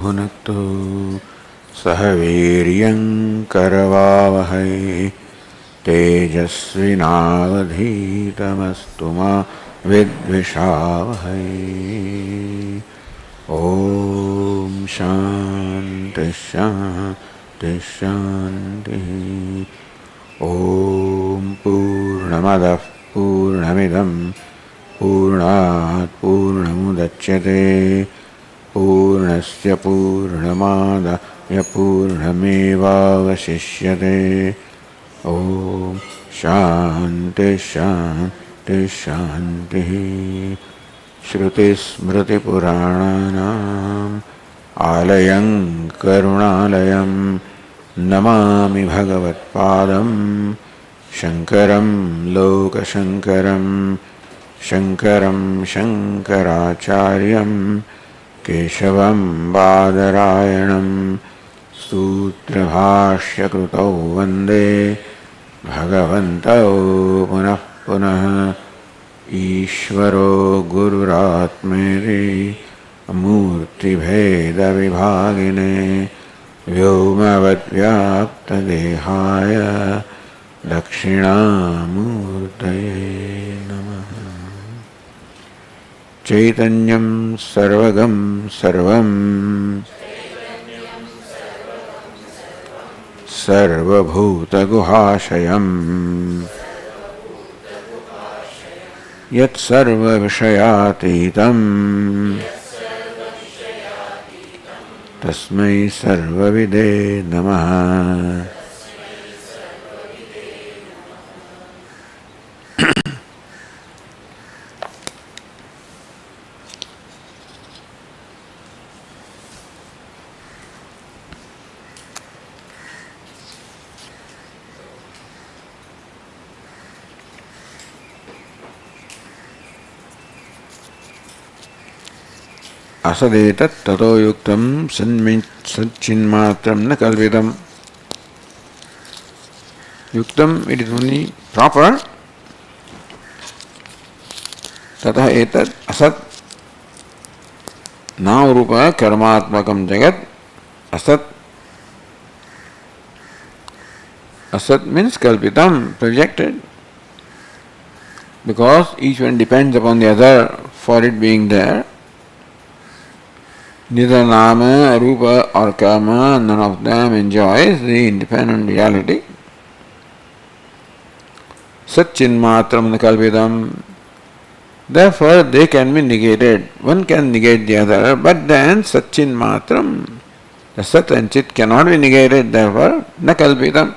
भुनक्तु सह वीर्यं करवावहै तेजस्विनावधीतमस्तु मा विद्विषावहै। ॐ शान्ति शान्ति शान्तिः। ॐ पूर्णमदः पूर्णमिदं पूर्णात् पूर्णमुदच्यते पूर्णस्य पूर्णमादाय पूर्णमेवावशिष्यते। ॐ शान्ति शान्ति शान्तिः। श्रुतिस्मृतिपुराणानाम् आलयं करुणालयं नमामि भगवत्पादं शङ्करं लोकशङ्करं शङ्करं शङ्कराचार्यं केशवं बादरायणं सूत्रभाष्यकृतौ वन्दे भगवन्तौ पुनः पुनः। ईश्वरो गुरुरात्मेति मूर्तिभेदविभागिने व्योमवद्व्याप्तदेहाय दक्षिणामूर्तये नमः। चैतन्यं सर्वगं सर्वं सर्वभूतगुहाशयम् यत्सर्वविषयातीतं तस्मै सर्वविदे नमः। असदेतत् ततो युक्तं सच्चिन्मात्रं न कल्पितं। युक्तम, it is only proper. ततः एतत् असत् नाम रूप कर्मात्मकं जगत् असत्. Asat means kalpitam, projected, because each one depends upon the other for it being there. Neither nama, rupa or kama, none of them enjoys the independent reality. Satchinmatram kalpitam. Therefore, they can be negated. One can negate the other, but then Satchinmatram, the Sat and Chit cannot be negated, therefore, na kalpitam.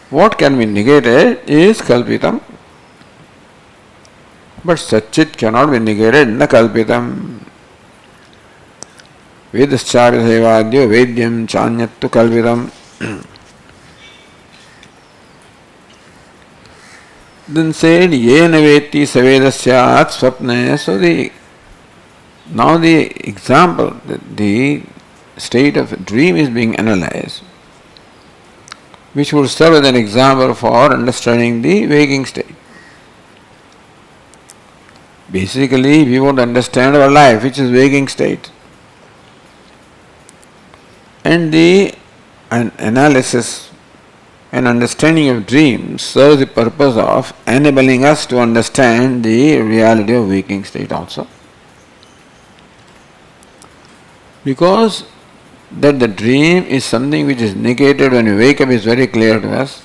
What can be negated is kalpitam, but Satchit cannot be negated, na kalpitam. Vedascharya sevadyo vedyam chanyattu kalpitam. Then said, yena veti savedasyat swapne. So now the example, the state of a dream is being analyzed, which would serve as an example for understanding the waking state. Basically, we want to understand our life, which is waking state. And the analysis and understanding of dreams serves the purpose of enabling us to understand the reality of waking state also. Because that the dream is something which is negated when we wake up is very clear to us.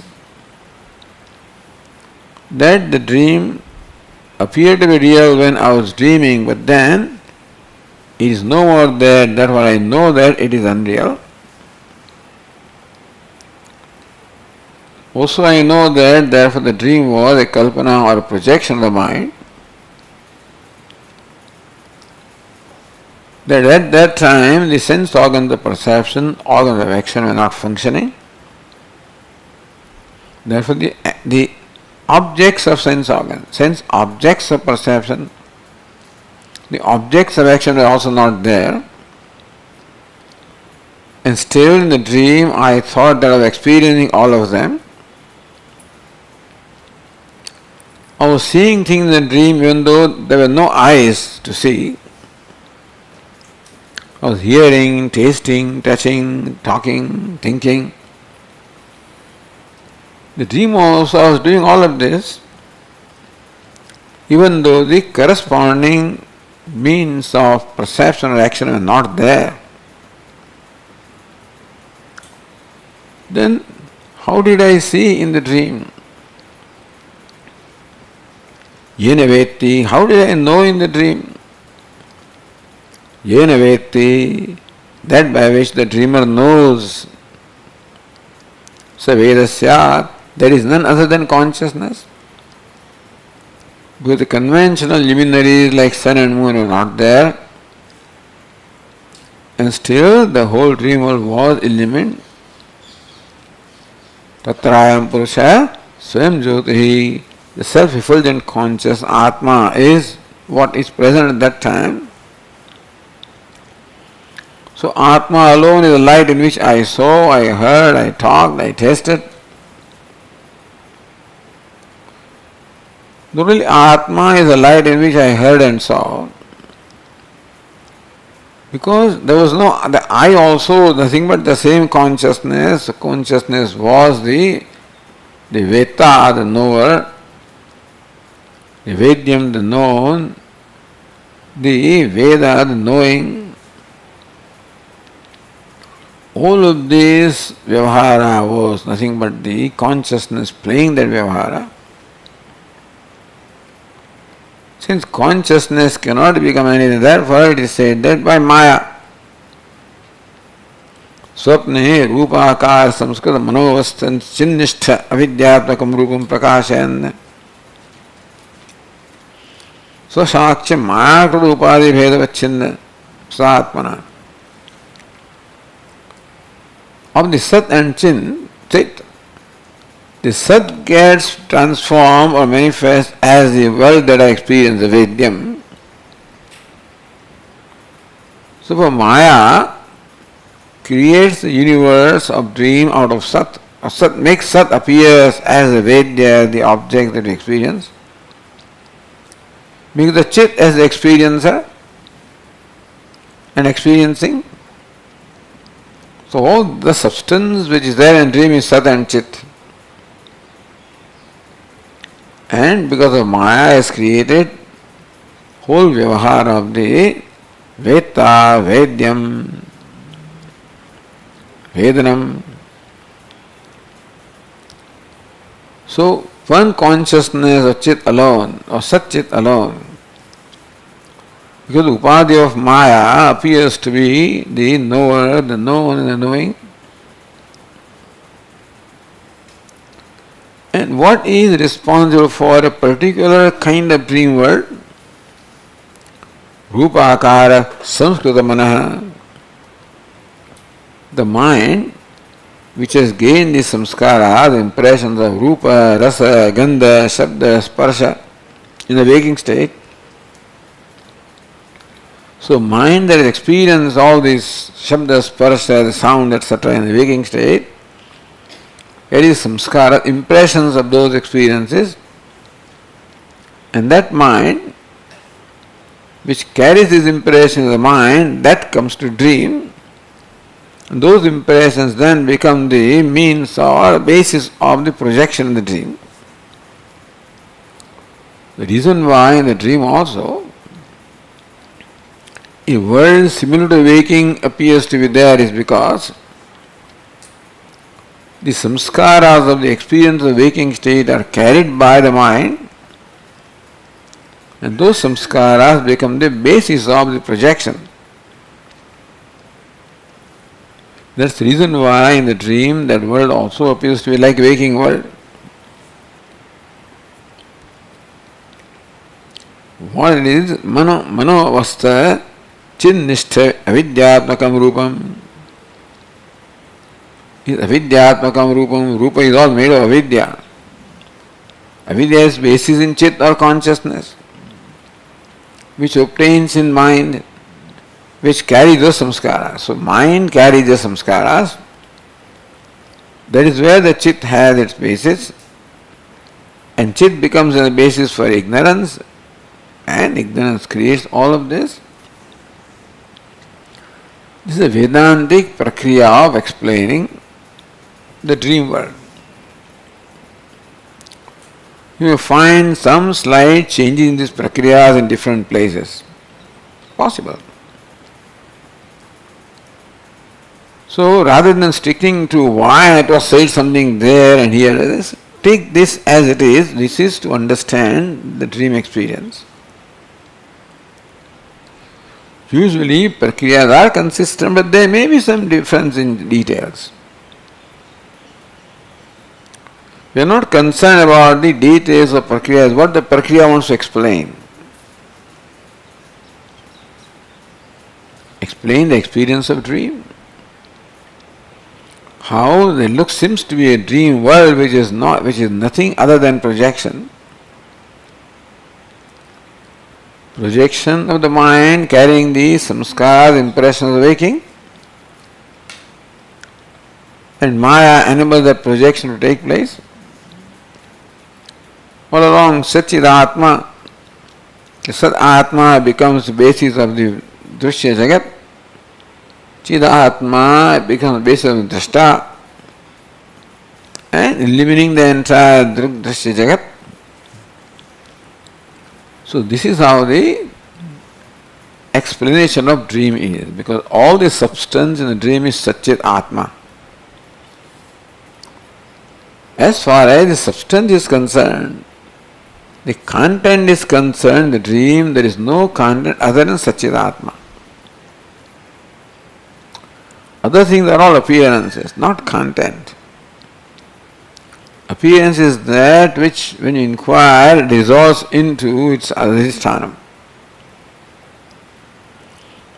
That the dream appeared to be real when I was dreaming, but then it is no more there, therefore I know that it is unreal. Also I know that therefore the dream was a kalpana or a projection of the mind. That at that time the sense organs of perception, organs of action were not functioning. Therefore the objects of sense organs, sense objects of perception, the objects of action were also not there. And still in the dream I thought that I was experiencing all of them. I was seeing things in the dream even though there were no eyes to see. I was hearing, tasting, touching, talking, thinking. The dream also I was doing all of this, even though the corresponding means of perception or action are not there. Then how did I see in the dream? Yena vetti, how did I know in the dream? Yena vetti, that by which the dreamer knows. Sa vedasyat, that is none other than consciousness. Because the conventional luminaries like sun and moon are not there, and still the whole dream world was illumined. Tatrayam Purusha Swam Jyotihi, the self-effulgent conscious Atma is what is present at that time. So Atma alone is the light in which I saw, I heard, I talked, I tasted. Not only Atma is the light in which I heard and saw. Because there was no, the I also, nothing but the same consciousness. Consciousness was the Veta, the knower, the Vedyam, the known, the Veda, the knowing. All of this Vyavahara was nothing but the consciousness playing that Vyavahara. Since consciousness cannot become anything, therefore it is said that by Maya, Swapne, Rupa, Akar, Samskrita, Manovastan, Chinnistha, Avidyatmakam Rupam Prakashayan. So Shakcha Maya Krudupadi Bhedavachinna Satmana. Of the Sat and Chin, Chit, the Sat gets transformed or manifest as the world that I experience, the Vedyam. So for Maya creates the universe of dream out of Sat. Or Sat makes Sat appears as the Vedya, the object that we experience. Makes the Chit as the experiencer and experiencing. So all the substance which is there in dream is Sat and Chit. And because of Maya is created, whole Vyavahara of the Veta, Vedyam, Vedanam. So one consciousness of Chit alone, or Sat Chit alone, because the Upadhi of Maya appears to be the knower, the known and the knowing. And what is responsible for a particular kind of dream world? Rupa Akara Samskrita Manaha. The mind which has gained the samskara, the impressions of Rupa, Rasa, Gandha, Shabda, Sparsha in the waking state. So mind that has experienced all these Shabda, Sparsha, the sound, etc. in the waking state, it is samskara, impressions of those experiences, and that mind, which carries these impressions of the mind, that comes to dream. And those impressions then become the means or basis of the projection in the dream. The reason why in the dream also, a world similar to waking appears to be there is because the samskaras of the experience of the waking state are carried by the mind, and those samskaras become the basis of the projection. That's the reason why in the dream that world also appears to be like waking world. What it is? Mano avastha chinnistha avidyatmakam rupam. Avidyatmakam rupam. Rupa is all made of avidya. Avidya is basis in chit or consciousness, which obtains in mind, which carries those samskaras. So mind carries the samskaras. That is where the chit has its basis, and chit becomes a basis for ignorance, and ignorance creates all of this. This is a Vedantic prakriya of explaining the dream world. You will find some slight changes in these prakriyas in different places. Possible. So rather than sticking to why it was said something there and here, take this as it is. This is to understand the dream experience. Usually prakriyas are consistent, but there may be some difference in details. We are not concerned about the details of prakriyas, what the prakriya wants to explain. Explain the experience of dream. How the look seems to be a dream world which is nothing other than projection. Projection of the mind carrying the samskars, impressions of waking. And Maya enables that projection to take place. All along, Satchidatma, the Sat Atma becomes the basis of the Drishya Jagat. Chidatma becomes the basis of the Drashta. And illumining the entire Drishya Jagat. So this is how the explanation of dream is, because all the substance in the dream is Satchit Atma. As far as the substance is concerned, the content is concerned, the dream, there is no content other than Satchit Atma. Other things are all appearances, not content. Appearance is that which, when you inquire, dissolves into its adhisthanam.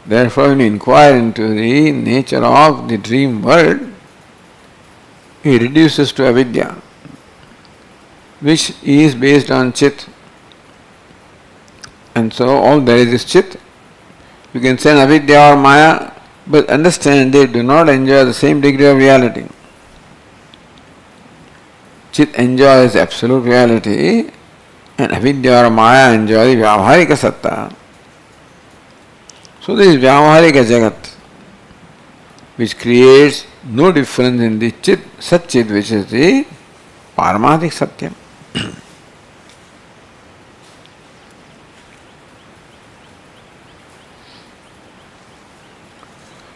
Therefore, when you inquire into the nature of the dream world, it reduces to avidya, which is based on chit. And so, all there is chit. You can say avidya or maya, but understand they do not enjoy the same degree of reality. Chit enjoys absolute reality and avidya or maya enjoys vyavaharika satta. So this is vyavaharika jagat, which creates no difference in the chit, sat-chit, which is the paramathik satyam.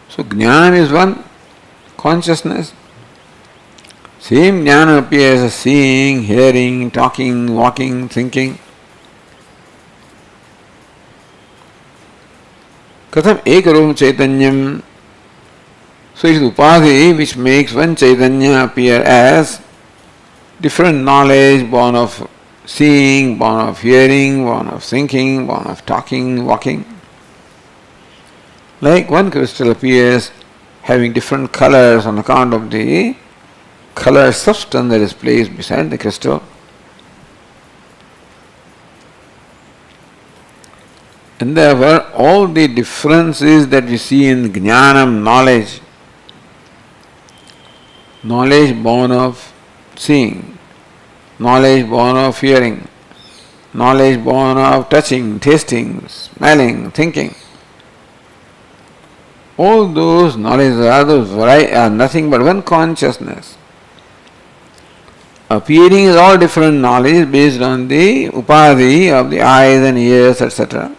So jnana is one, consciousness. Same jnana appears as seeing, hearing, talking, walking, thinking. Katham ekarum chaitanyam. So it is upadhi which makes one chaitanya appear as different knowledge born of seeing, born of hearing, born of thinking, born of talking, walking. Like one crystal appears having different colors on account of the color substance that is placed beside the crystal. And therefore, all the differences that we see in jnanam, knowledge born of seeing, knowledge born of hearing, knowledge born of touching, tasting, smelling, thinking, all those knowledges are nothing but one consciousness. Appearing is all different knowledge based on the upadhi of the eyes and ears, etc.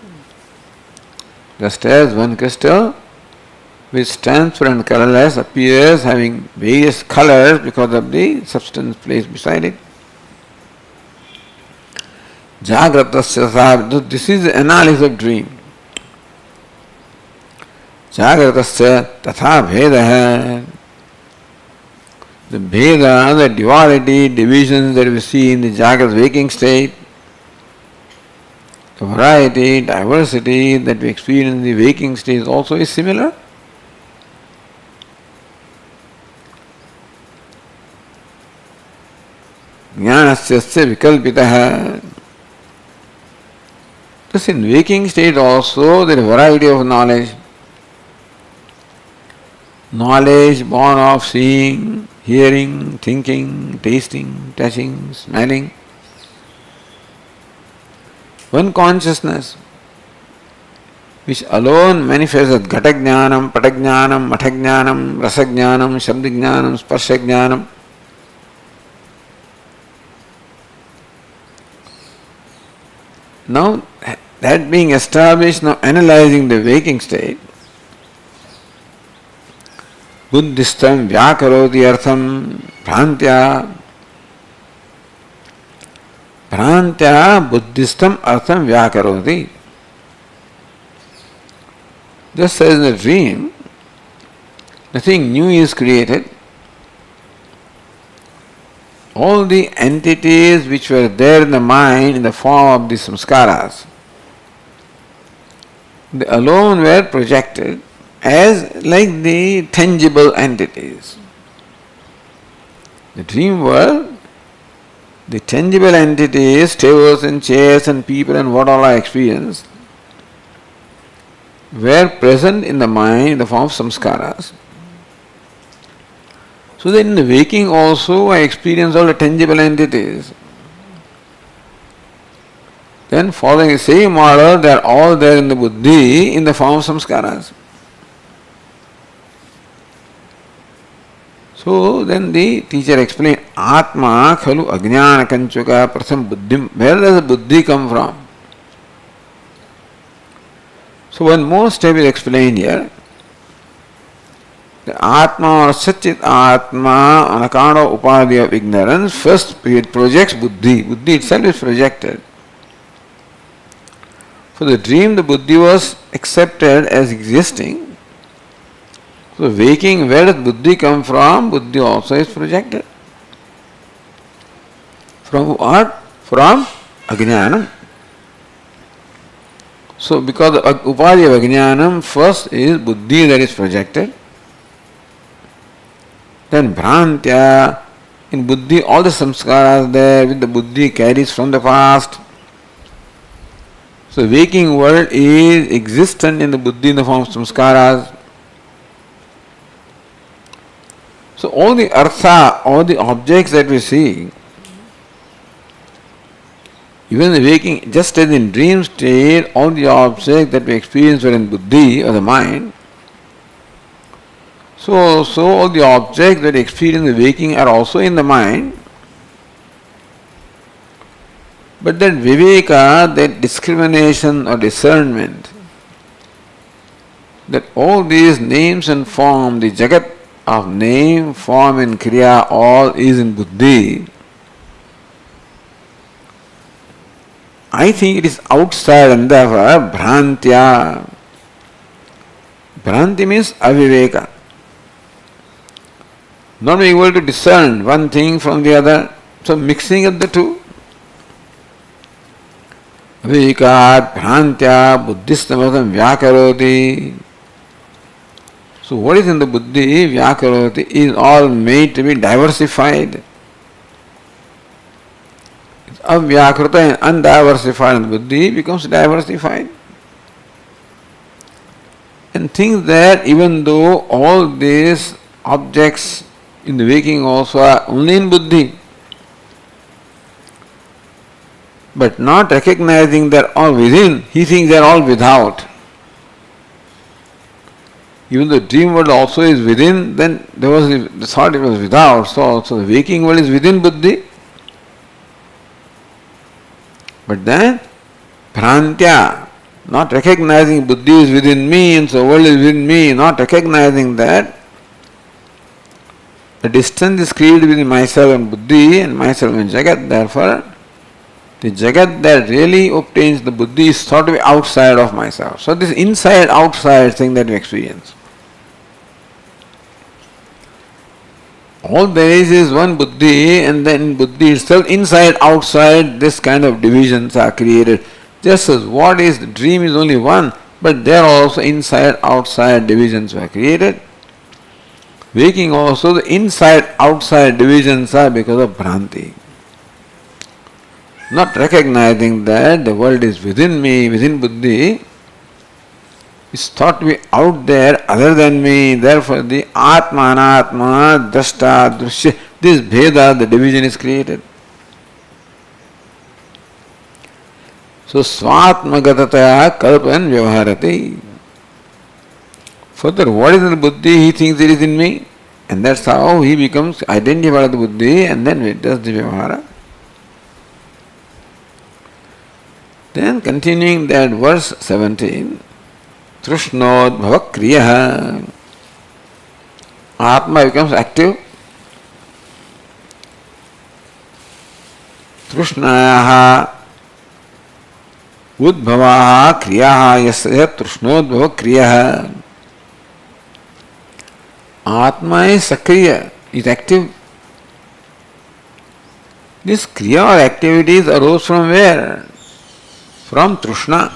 Just as one crystal which transparent colorless appears having various colors because of the substance placed beside it. Jagratasya, this is the analysis of dream. Jagratasya tatha bhedaha. The bheda, the duality, divisions that we see in the Jagrat waking state, the variety, diversity that we experience in the waking state also is similar. Jnanasya vikalpitaha. Thus in waking state also there is variety of knowledge. Knowledge born of seeing, hearing, thinking, tasting, touching, smelling. One consciousness. which alone manifests as Ghatagyanam, Patagyanam, Mathagyanam, Rasagyanam, Shabdagyanam, Sparshagyanam. Now, that being established, now analyzing the waking state, Buddhistam Vyakaroti Artham Bhrantya Buddhistam Artham Vyakaroti. Just as in a dream, nothing new is created. All the entities which were there in the mind in the form of the samskaras, they alone were projected as like the tangible entities. The dream world, the tangible entities, tables and chairs and people and what all I experienced, were present in the mind in the form of samskaras. So that in the waking also I experience all the tangible entities. Then following the same order, they are all there in the buddhi in the form of samskaras. So then the teacher explained, Atma khalu ajnana kanchuka prasam buddhim. Where does the buddhi come from? So one more step is explained here. The Atma or Satchit Atma on account of upadhi of ignorance, first it projects buddhi. Buddhi itself is projected. For the dream, the buddhi was accepted as existing. So waking, where does buddhi come from? Buddhi also is projected. From what? From ajnana. So because of upadhi of ajnanam, first is buddhi that is projected. Then bhrantya, in buddhi all the samskaras there with the buddhi carries from the past. So waking world is existent in the buddhi in the form of samskaras. So all the artha, all the objects that we see, even the waking, just as in dream state, all the objects that we experience were in buddhi or the mind. So all the objects that we experience in the waking are also in the mind. But that viveka, that discrimination or discernment, that all these names and form, the jagat of name, form and kriya, all is in buddhi. I think it is outside and therefore bhrantya. Bhranti means aviveka. Not being able to discern one thing from the other. So mixing of the two. Avivekat, bhrantya, buddhistamadam vyakaroti. So what is in the buddhi, vyakaroti, is all made to be diversified. It's avyakrita and undiversified, and buddhi becomes diversified. And think that even though all these objects in the waking also are only in buddhi, but not recognizing they are all within, he thinks they are all without. Even the dream world also is within, then there was the thought it was without, so also the waking world is within buddhi. But then, bhrantya, not recognizing buddhi is within me and so world is within me, not recognizing that the distance is created between myself and buddhi and myself and jagat, therefore the jagat that really obtains the buddhi is thought to be outside of myself. So this inside-outside thing that we experience. All there is one buddhi, and then in buddhi itself, inside-outside, this kind of divisions are created. Just as what is the dream is only one, but there also inside-outside divisions were created. Waking also, the inside-outside divisions are because of bhranti. Not recognizing that the world is within me, within buddhi, is thought to be out there other than me. Therefore the atma, anatma, drashta, drushya, this bheda, the division is created. So swatmagataya kalpan vyavaharati. Further, what is the buddhi? He thinks it is in me, and that's how he becomes identified with the buddhi, and then it does the vyavahara. Then continuing that verse 17, Trushnodbhava kriyaha. Atma becomes active. Trushnaya udbhava kriyaha yasya trushnodbhava kriyaha. Atma is sakriya, is active. This kriya or activities arose from where? From Trishna.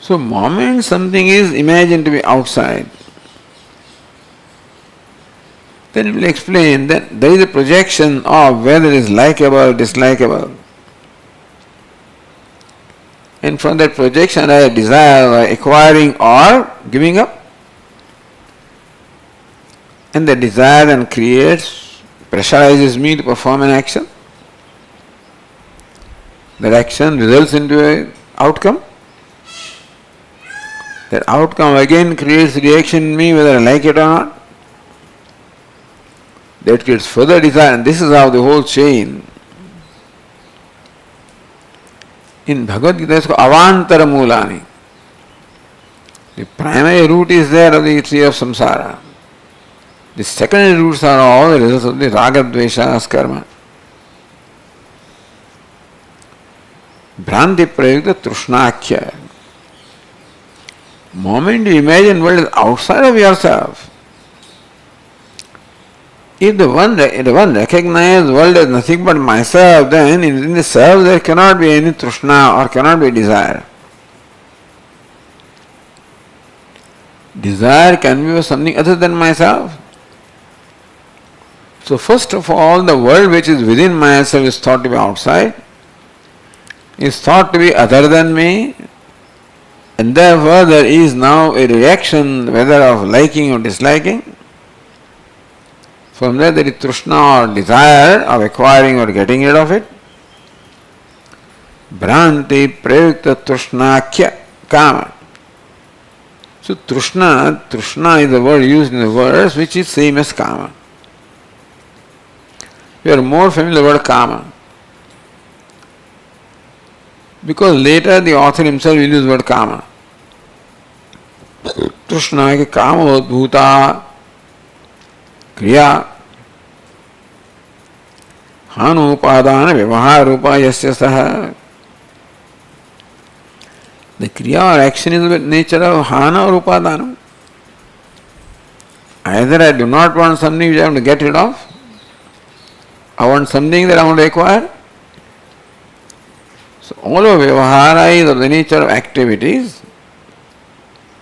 So, moment something is imagined to be outside, then it will explain that there is a projection of whether it is likeable, dislikable. And from that projection I desire acquiring or giving up. And the desire then creates, pressurizes me to perform an action. That action results into an outcome. That outcome again creates reaction in me whether I like it or not. That creates further desire, and this is how the whole chain. In Bhagavad Gita it's called Avantara Mulani. The primary root is there of the tree of samsara. The secondary roots are all the results of the raga, dvesha, karma. Bhranti prayukta trushnakya. Moment you imagine world is outside of yourself. If the one recognizes the world as nothing but myself, then in the self there cannot be any trishna or cannot be desire. Desire can be for something other than myself. So first of all, the world which is within myself is thought to be outside, is thought to be other than me, and therefore there is now a reaction whether of liking or disliking. From there is trishna or desire of acquiring or getting rid of it. Bhranti prayukta trushnakya kama. So trishna is the word used in the verse which is same as kama. We are more familiar with the word kama. Because later the author himself will use the word kama. Trishna ke kama udbhuta kriya hanupadana vyavaharupa yasya saha. The kriya or action is the nature of hana or upadana. Either I do not want something which I want to get rid of, I want something that I want to acquire. So all of vyavahara is of the nature of activities.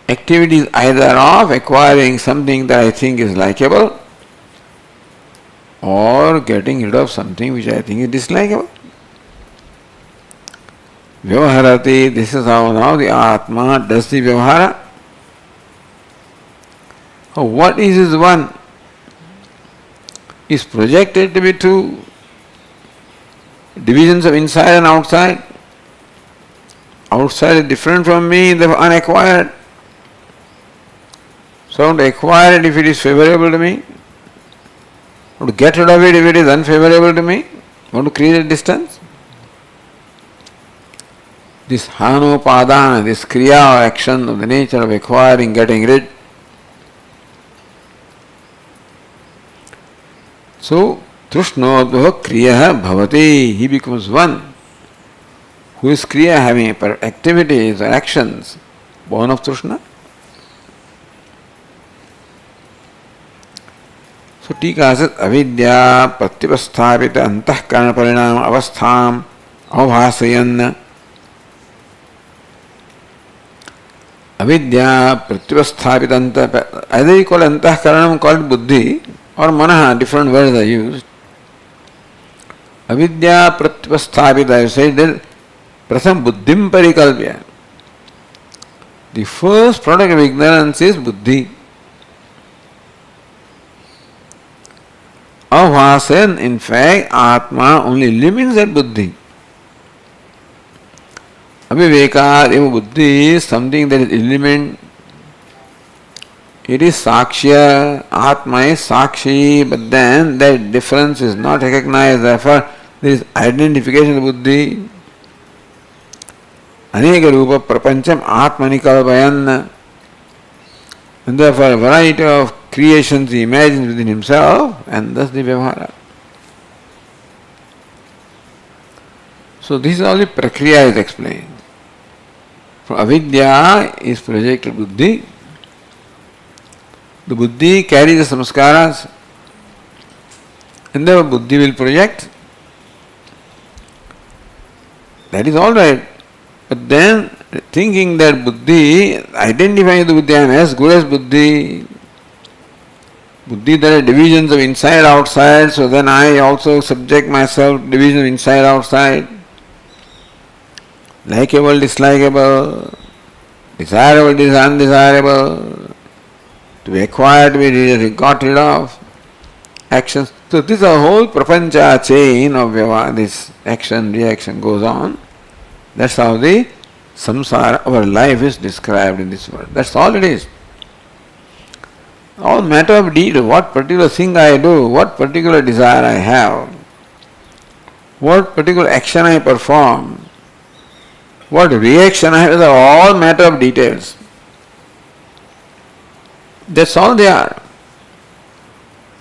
Activities either of acquiring something that I think is likable or getting rid of something which I think is dislikable. Vyavaharati, this is how now the Atma does the vyavahara. What is his one? Is projected to be two divisions of inside and outside. Outside is different from me, therefore unacquired. So I want to acquire it if it is favorable to me. I want to get rid of it if it is unfavorable to me. I want to create a distance. This hanopadana, this kriya or action of the nature of acquiring, getting rid. So, trushnodbhava kriya bhavati, he becomes one who is kriya, having activities or actions born of trishna. So, tika says, avidya pratyupasthapita antahkarana parinama avastham avbhasayan. Avidya pratyupasthapita, either you call antahkaranam, called buddhi, or manaha, different words are used. Avidya pratyupasthapita, you say that prasam buddhim parikalpya. The first product of ignorance is buddhi. Prabhupada said, in fact, Atma only limits that buddhi. Aviveka eva buddhi is something that is element. It is Sakshya, Atma is Sakshi, but then that difference is not recognized, therefore there is identification of buddhi. Aneka Rupa Prapancham Atmani Kalpayan, and therefore a variety of creations he imagines within himself, and thus the Vyavahara. So this is all the Prakriya is explained. From Avidya is projected buddhi. The buddhi carries the samskaras, and the buddhi will project. That is all right. But then thinking that buddhi, identifying the buddhi, I am as good as buddhi. Buddhi, there are divisions of inside outside, so then I also subject myself to division of inside outside. Likeable, dislikable, desirable, undesirable. To be acquired, to be got rid of actions. So this is a whole prapancha chain of this action, reaction goes on. That's how the samsara, our life is described in this world. That's all it is. All matter of deed, what particular thing I do, what particular desire I have, what particular action I perform, what reaction I have, are all matter of details. That's all they are.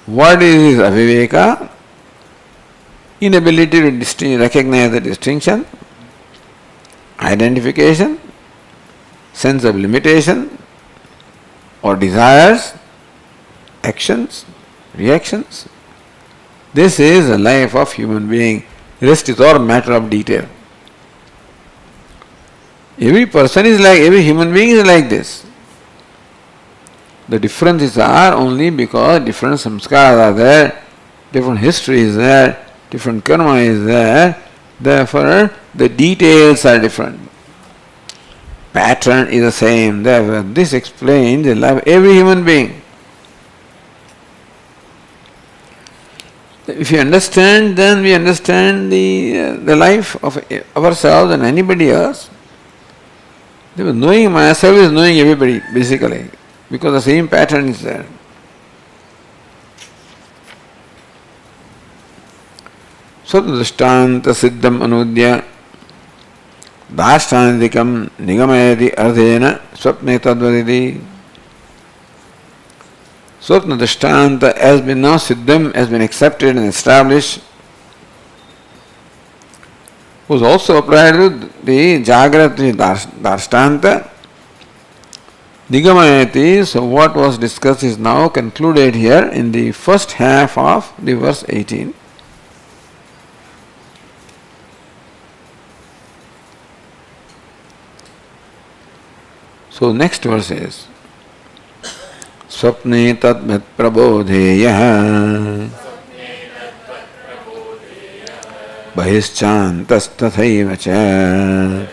What is aviveka? Inability to recognize the distinction, identification, sense of limitation, or desires, actions, reactions. This is the life of human being. Rest is all matter of detail. Every person is like, every human being is like this. The differences are only because different samskaras are there, different history is there, different karma is there, therefore the details are different. Pattern is the same, therefore this explains the life of every human being. If you understand, then we understand the life of ourselves and anybody else. Knowing myself is knowing everybody, basically. Because the same pattern is there. Swapnadrishtanta siddham anudya dashtanidikam nigamayati ardhena swapne tadvaditi. Swapnadrishtanta has been now siddham, has been accepted and established, was also applied to the Jagrati Dashtanta. Nigamayati, so what was discussed is now concluded here in the first half of the verse 18. So next verse is Swapne tadmet prabodheya Bahishchantastathaiva cha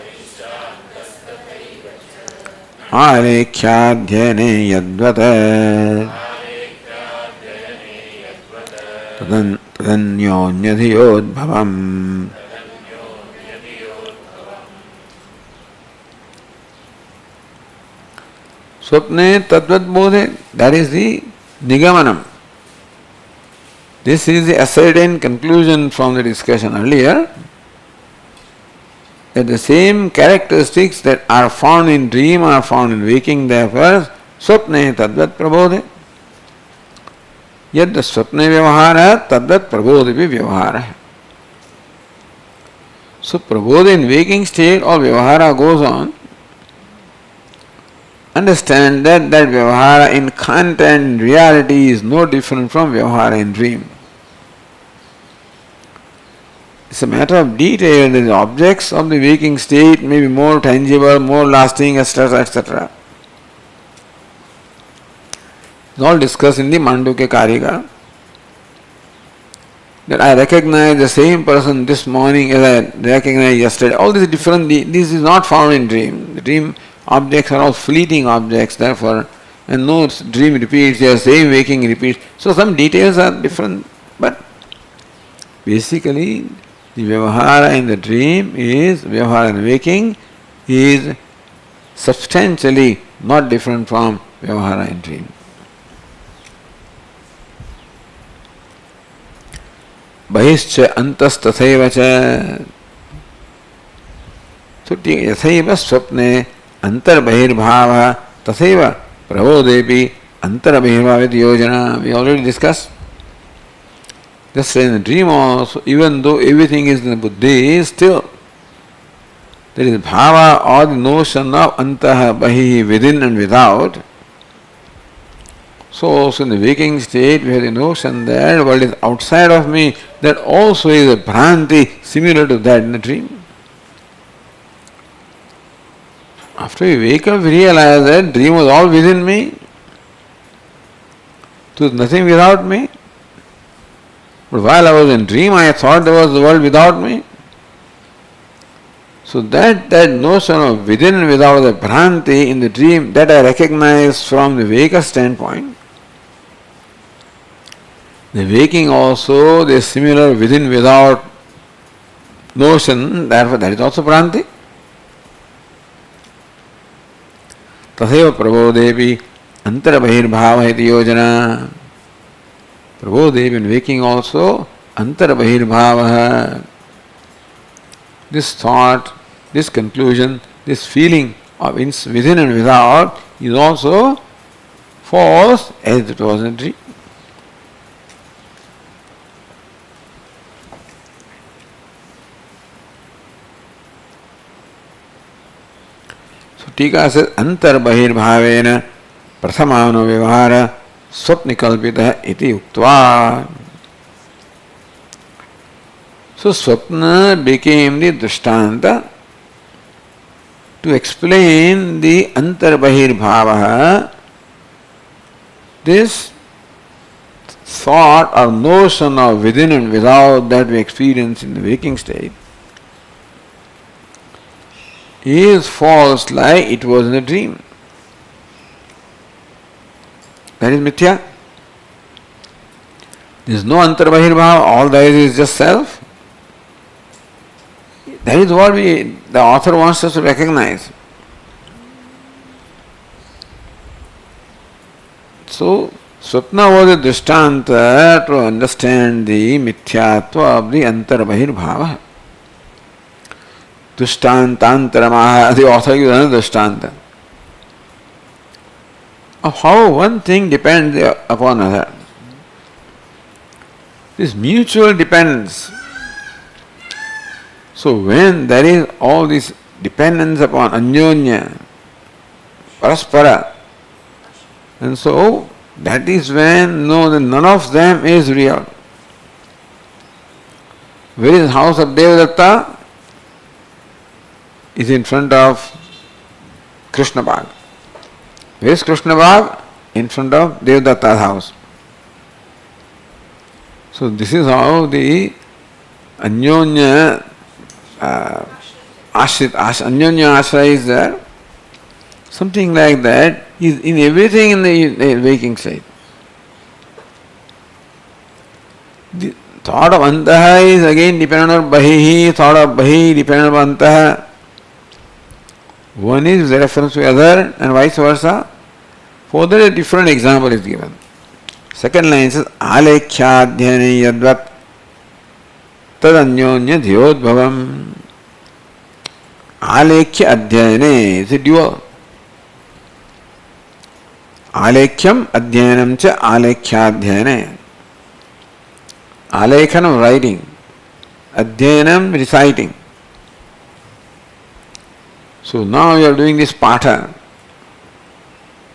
Alekhyaadhyane yadvata tadanyonyadhiyodbhavam. Swapne tadvat bodhe, that is the nigamanam. This is the ascertained conclusion from the discussion earlier, that the same characteristics that are found in dream are found in waking, therefore swapne tadvat prabodhe. Yad swapne vyavahara tadvat prabodhepi vyavahara. So prabodha in waking state or vyavahara goes on. Understand that vyavahara in content, in reality is no different from vyavahara in dream. It's a matter of detail. The objects of the waking state may be more tangible, more lasting, etc., etc. It's all discussed in the Mandukya Karika. That I recognize the same person this morning as I recognized yesterday. All this is different. This is not found in dream. The dream objects are all fleeting objects, therefore, and no dream repeats, the same waking repeats. So some details are different, but Basically, the Vyavahara in the dream is, Vyavahara in waking is substantially not different from Vyavahara in dream. Bahishcha antastathaiva cha. So, yathaiva swapne antarbahirбhava tathaiva pravodepi antarbahirбhaviti yojana. We already discussed. Just in the dream also, even though everything is in the buddhi, still there is bhava or the notion of antaha, bahi, within and without. So also in the waking state, we have the notion that what is outside of me, that also is a bhranti similar to that in the dream. After we wake up, we realize that dream was all within me. There was nothing without me. But while I was in dream, I thought there was the world without me. So that notion of within and without, the bhranti in the dream, that I recognize from the Viveka standpoint. The waking also, the similar within without notion, therefore that is also bhranti. Tatheva pravodevi antarabahirбhava iti yojana. Prabodhev in waking also, antarbahirбhava. This thought, this conclusion, this feeling of within and without is also false as it was in a dream. So Tika says, antarbahirbhavena prathamano vyavahara swapnikalpita iti uktva. So Swapna became the drishtanta to explain the antarbahirбhava, this thought or notion of within and without that we experience in the waking state is false like it was in a dream. That is mithya. There is no antarbahirбhava, all there is just self. That is what the author wants us to recognize. So, Swapna was a drishtanta to understand the mithyatva of the antarbahirбhava. Drishtantantara, the author gives another drishtanta of how one thing depends upon another. This mutual dependence. So when there is all this dependence upon anyonya, paraspara, and so that is when none of them is real. Where is the house of Devadatta? Is in front of Krishna Bag. Where is Krishna Bag? In front of Devadatta's house. So this is how the anyonya Anyonya Ashra is there. Something like that is in everything in the waking state. The thought of Antaha is again dependent on Bahihi, thought of Bahi dependent on Antaha. One is the reference to the other and vice versa. Further, a different example is given. Second line says, Alekhyaadhyane yadvat tadanyonya dhiyodbhavam. Alekhya adhyayane is a dual. Alekhyam adhyanam cha alekhyaadhyayane. Alekhanam writing, adhyanam reciting. So now you are doing this patha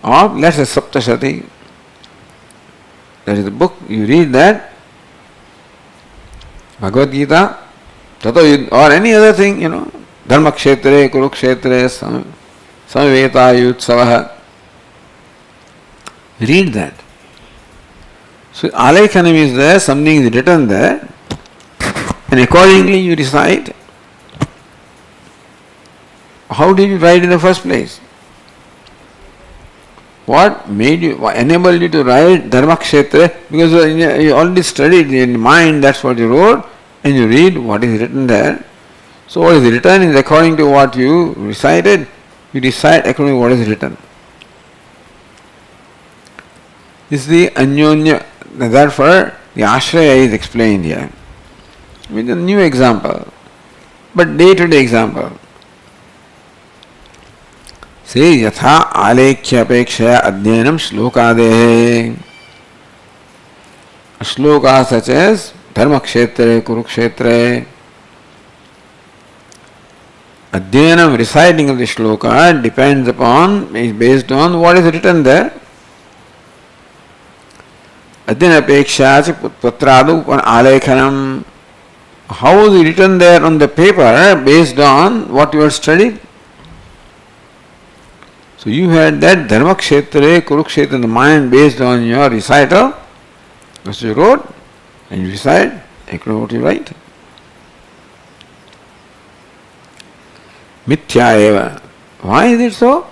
of, let's say, Saptashati. That is the book, you read that, Bhagavad Gita, or any other thing, Dharma Kshetre, Kurukshetre, Samveta Yutsavaha. Read that. So Alekhanam is there, something is written there, and accordingly you recite. How did you write in the first place? What enabled you to write Dharma Kshetra? Because you already studied in mind, that's what you wrote, and you read what is written there. So what is written is according to what you recited, you decide according to what is written. This is the Anyonya. Therefore, the Ashraya is explained here with a new example, but day-to-day example. Say yatha alekhya apekshaya adhyanam shlokadehe. A shloka such as Dharmakshetre, Kurukshetre. Adhyanam, reciting of the shloka, depends upon, is based on what is written there. Adhyana apeksha patradu alekhanam. How is it written there on the paper based on what you have studied? So you had that Dharmakshetre, Kurukshetra in the mind based on your recital, which you wrote, and you recite according to what you write. Mithya eva. Why is it so?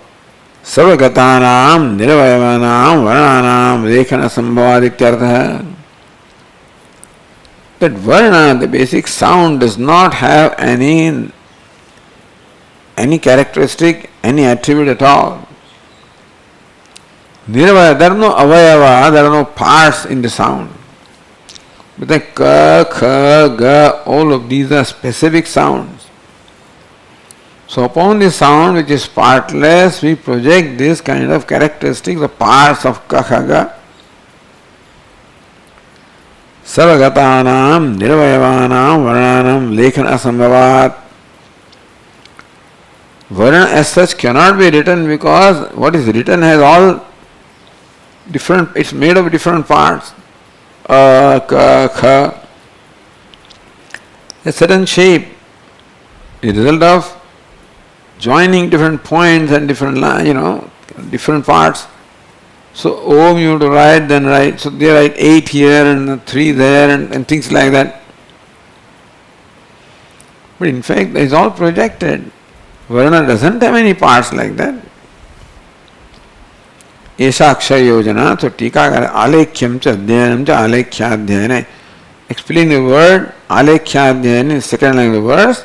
Sarvagatanam, niravayavanam, varnanam, lekhana sambhavadityartha. That varna, the basic sound, does not have any characteristic, any attribute at all. Niravaya, there are no avayava, there are no parts in the sound. But the ka, kha, ga, all of these are specific sounds. So upon the sound which is partless, we project this kind of characteristics, the parts of ka, kha, ga. Sarvagatanam, niravayavanam, varnanam, lekhana sambhavat. Varna as such cannot be written because what is written has all different, it's made of different parts. A, ka, kha. A certain shape, the result of joining different points and different different parts. So Om you have to write, then write. So they write 8 here and 3 there and things like that. But in fact, it is all projected. Varna doesn't have any parts like that. Esha Akshaya Yojana, so Tikakara Alekhyam cha Adhyanam cha Alekhya. Explain the word Alekhya in second line of the verse.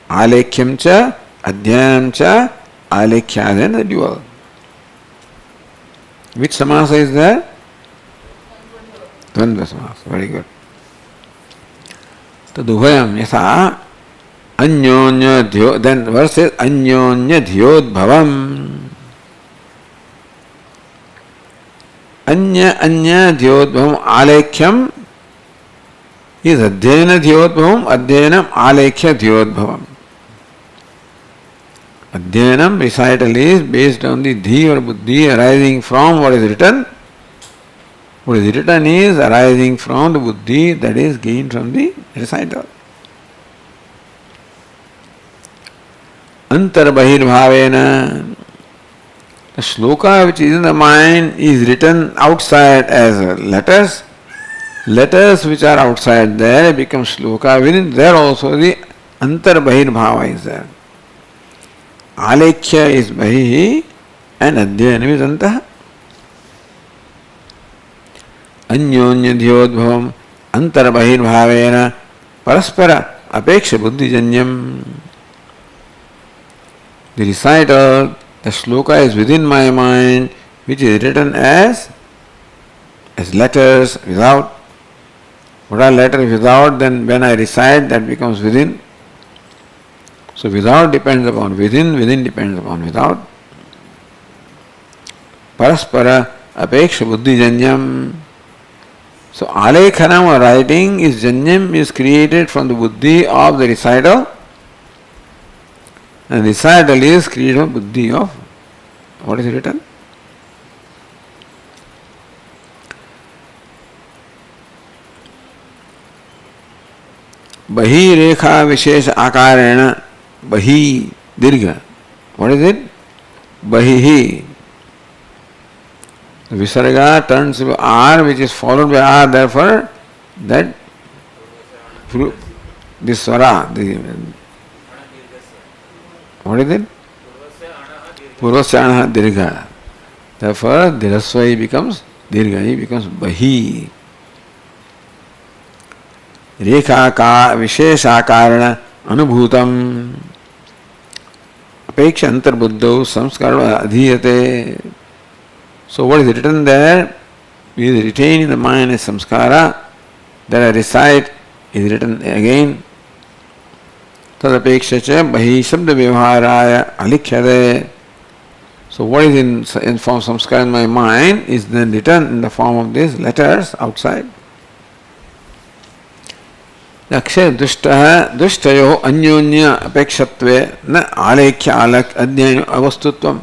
Alekhyam cha Adhyanam cha Alekhya, the dual. Which samasa is there? Dvandva samasa. Very good. Tadubhayam yasa anyonya dhyo. Then verse says anyonya dhyodbhavam. Anya dhyodbhavam alekhyam is adhyana dhyodbhavam, adhyanam alekhya dhyodbhavam. Adhyanam, recital, is based on the dhi or buddhi arising from what is written. What is written is arising from the buddhi that is gained from the recital. Antarbahirvavena. The shloka which is in the mind is written outside as letters. Letters which are outside there become shloka. Within there also the antarbahirvava is there. Alekhya is bahihi and adhyanam is antah. Anyonya dhyodbhavam antarbahirvavena paraspara apeksha buddhijanyam. The recital, the shloka is within my mind, which is written as letters without. What are letters without? Then when I recite, that becomes within. So without depends upon within, within depends upon without. Paraspara apeksha buddhi janyam. So alekhanam or writing is janyam, is created from the buddhi of the recital, and recital is created from buddhi of what is written. Bahi rekha vishesha akarena. Bahi dirgha. What is it? Bahihi. Visarga turns to R, which is followed by R, therefore that this swara, what is it? Purvasya dirgha. Therefore diraswai becomes dirgha, he becomes bahi. Rekha ka Vishesha Karana Anubhutam Apeksha Antarbuddho Samskara Adhiyate. So what is written there is retained in the mind as samskara. That I recite is written again. Tadapeksha cha bahi shabda vyavharaya alikhyade. So what is in form of samskara in my mind is then written in the form of these letters outside. Akshay dushtayo anyonya apekshatve na alekhya alak adhyayana avastutvam.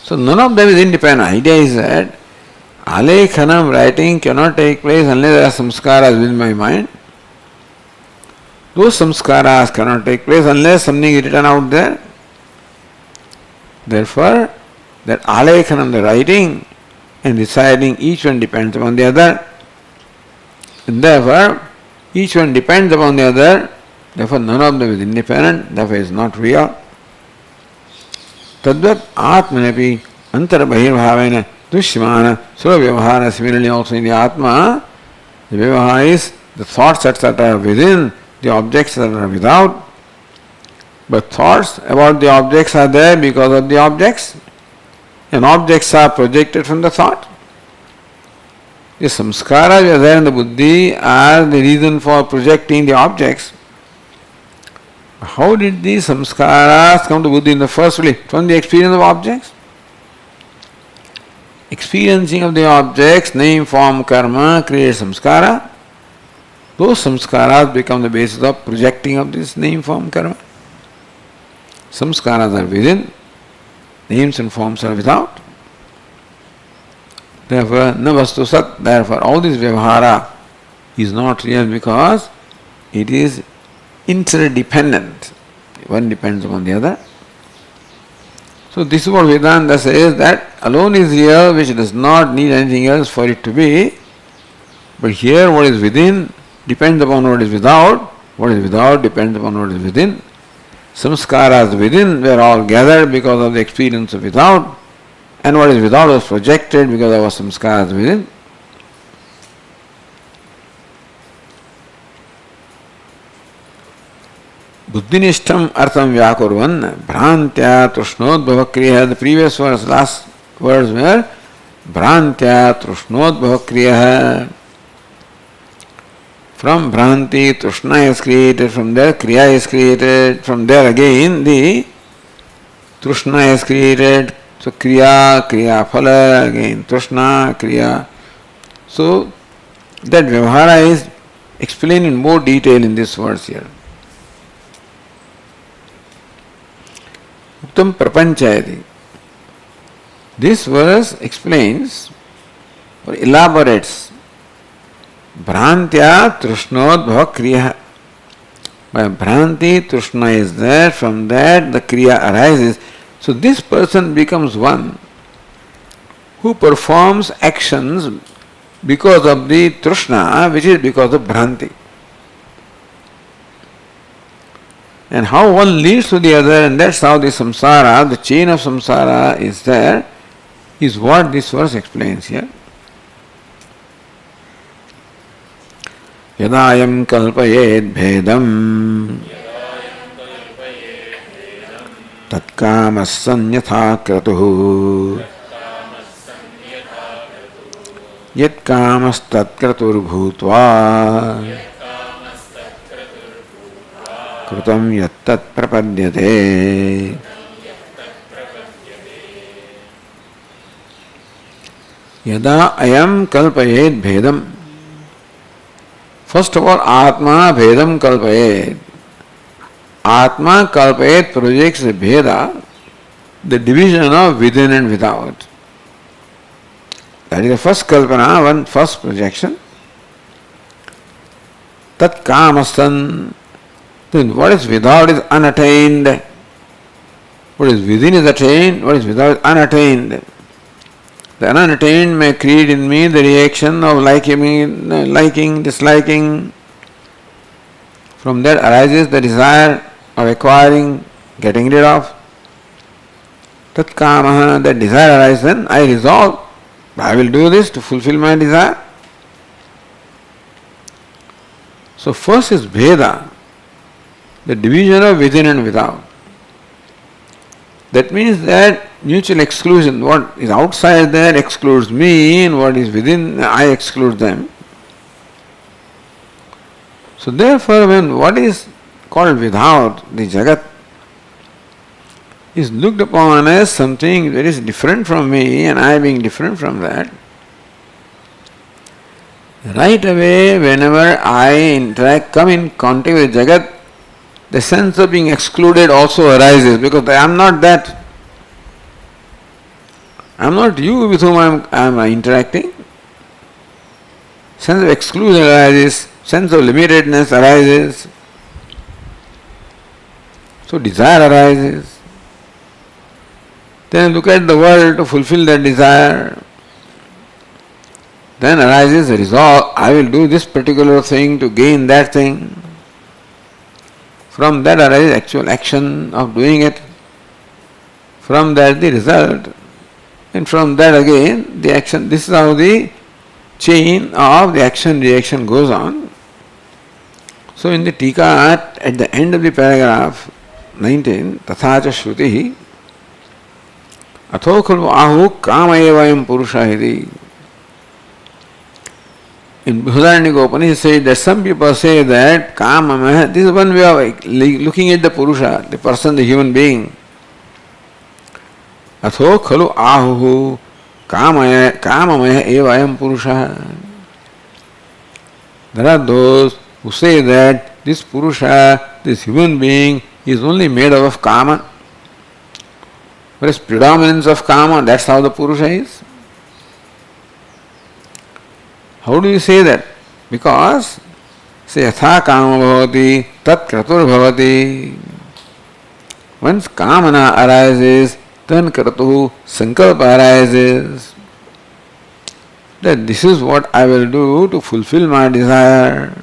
So none of them is independent. Idea is that alekhanam, writing, cannot take place unless there are samskaras within my mind. Those samskaras cannot take place unless something is written out there. Therefore, that alekhanam, the writing and reciting, each one depends upon the other. And therefore, each one depends upon the other. Therefore, none of them is independent. Therefore, is not real. Tadvat atmanapi antarabahirbhavena dushmana sura vyavahara. Similarly, also in the Atma, the vyavahara is the thoughts that are within, the objects that are without. But thoughts about the objects are there because of the objects, and objects are projected from the thought. The samskaras which are there in the buddhi are the reason for projecting the objects. How did these samskaras come to buddhi in the first place? From the experience of objects. Experiencing of the objects, name, form, karma, creates samskara. Those samskaras become the basis of projecting of this name, form, karma. Samskaras are within, names and forms are without. Therefore, na vastu sat, therefore all this vyavahara is not real because it is interdependent. One depends upon the other. So this is what Vedanta says, that alone is real, which does not need anything else for it to be. But here what is within depends upon what is without. What is without depends upon what is within. Samskaras within were all gathered because of the experience of without, and what is without was projected because of our samskaras within. Buddhinishtam artham vyakurvan bhrantya trushnodbhava kriya. The previous verse, last words were bhrantya trushnodbhava kriya. From Bhranti, Trishna is created, from there Kriya is created, from there again the Trishna is created, so Kriya, Kriya Phala, again Trishna, Kriya. So that Vyavahara is explained in more detail in this verse here. Uttam Prapanchayati. This verse explains or elaborates Bhrantya Trishnodbhava Kriya. By Bhranti, Trishna is there, from that the Kriya arises. So this person becomes one who performs actions because of the Trishna, which is because of Bhranti. And how one leads to the other, and that's how the samsara, the chain of samsara is there, is what this verse explains here. Yadayam kalpayed bhedam tatkamasanyatha kratuhu yatkamastat bhutva krutam yattat prapadyate. Yada ayam kalpayed bhedam. First of all, Atma Bhedam Kalpayet. Atma Kalpayet projects the Bheda, the division of within and without. That is the first Kalpana, one first projection. Tat Kamasan. Then what is without is unattained. What is within is attained, what is without is unattained. The unattained may create in me the reaction of liking, disliking. From that arises the desire of acquiring, getting rid of. Tat kamaha, that desire arises, then I resolve, I will do this to fulfill my desire. So first is Veda, the division of within and without. That means that mutual exclusion, what is outside there excludes me, and what is within I exclude them. So therefore, when what is called without, the Jagat, is looked upon as something that is different from me and I being different from that, right away whenever I come in contact with Jagat, the sense of being excluded also arises, because I am not that. I am not you with whom I am interacting. Sense of exclusion arises, sense of limitedness arises. So desire arises. Then look at the world to fulfill that desire. Then arises a resolve, I will do this particular thing to gain that thing. From that arises actual action of doing it. From that the result. And from that again the action. This is how the chain of the action-reaction goes on. So in the Tika, at the end of the paragraph 19, Tathacha Shrutihi Atho khalu ahu kamayevayam purusha iti. In Bhudaranyaka Upanishad says that some people say that kama, this is one way of looking at the purusha, the person, the human being. Atho khalu ahu kamamaya evayam purusha. There are those who say that this purusha, this human being, is only made up of kama. Whereas predominance of kama, that's how the purusha is. How do you say that? Because say yatha kama bhavati tat kratur bhavati. Once kamana arises, then kratuhu sankalpa arises. That this is what I will do to fulfill my desire.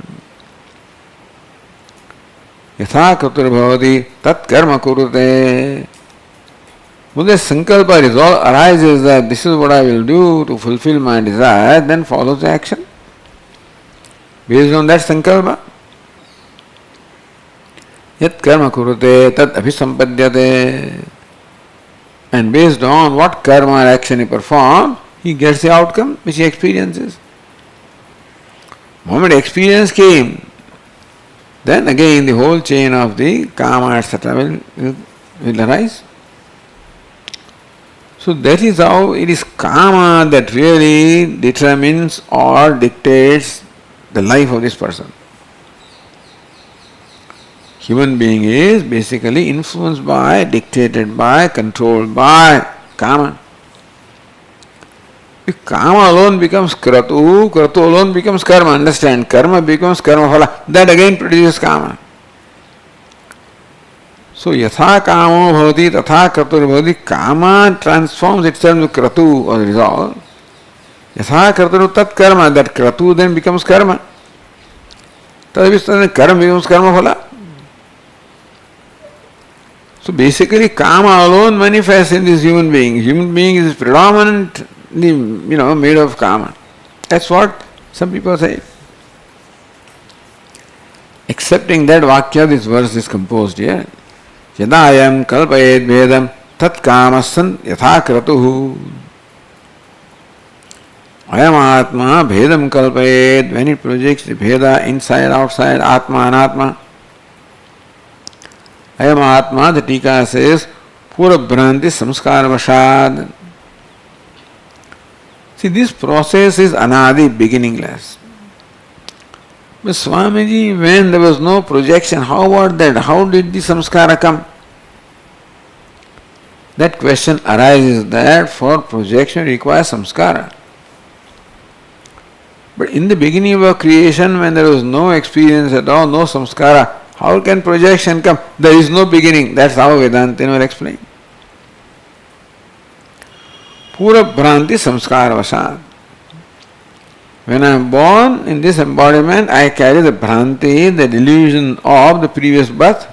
Yatha kratur bhavati tat karma kurute. When the sankalpa resolve arises that this is what I will do to fulfill my desire, then follows the action. Based on that sankalpa. Yat karma kurute tat abhisampadhyate. And based on what karma or action he performs, he gets the outcome which he experiences. The moment experience came, then again the whole chain of the karma etc. will arise. So that is how it is karma that really determines or dictates the life of this person. Human being is basically influenced by, dictated by, controlled by karma. If karma alone becomes kratu, kratu alone becomes karma. Understand? Karma becomes karma phala. That again produces karma. So yatha kamo bhavati tatha kratur bhavati. Kama transforms itself to kratu or resolve. Yatha kratur tat karma. That kratu then becomes karma. Tadavistana karma becomes karma phala. So basically karma alone manifests in this human being. Human being is predominantly, made of karma. That's what some people say. Accepting that vakya, this verse is composed here. Yadayam kalpayed vedam tat kamasan yatha kratuhu. Ayam atma bhedam kalpayed. When it projects the bheda inside, outside, atma, anatma. Ayam atma, the Tika says, pura bhranti samskara vashad. See, this process is anadi, beginningless. But Swamiji, when there was no projection, how about that? How did the samskara come? That question arises that for projection requires samskara. But in the beginning of our creation, when there was no experience at all, no samskara, how can projection come? There is no beginning. That's how Vedanta will explain. Pura bhranti samskara vasad. When I am born in this embodiment, I carry the bhranti, the delusion of the previous birth.